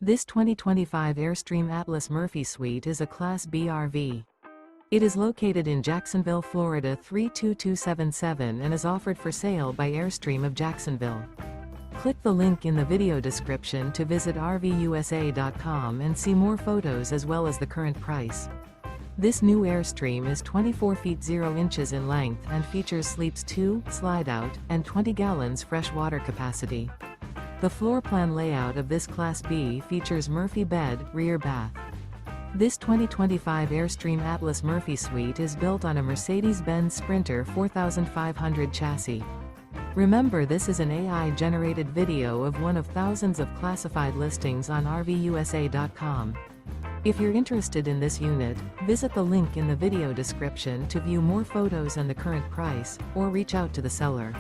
This 2025 Airstream Atlas Murphy Suite is a Class B RV. It is located in Jacksonville, Florida 32277 and is offered for sale by Airstream of Jacksonville. Click the link in the video description to visit RVUSA.com and see more photos as well as the current price. This new Airstream is 24 feet 0 inches in length and features sleeps 2, slide-out, and 20 gallons fresh water capacity. The floor plan layout of this Class B features Murphy bed, rear bath. This 2025 Airstream Atlas Murphy Suite is built on a Mercedes-Benz Sprinter 4500 chassis. Remember, this is an AI-generated video of one of thousands of classified listings on RVUSA.com. If you're interested in this unit, visit the link in the video description to view more photos and the current price, or reach out to the seller.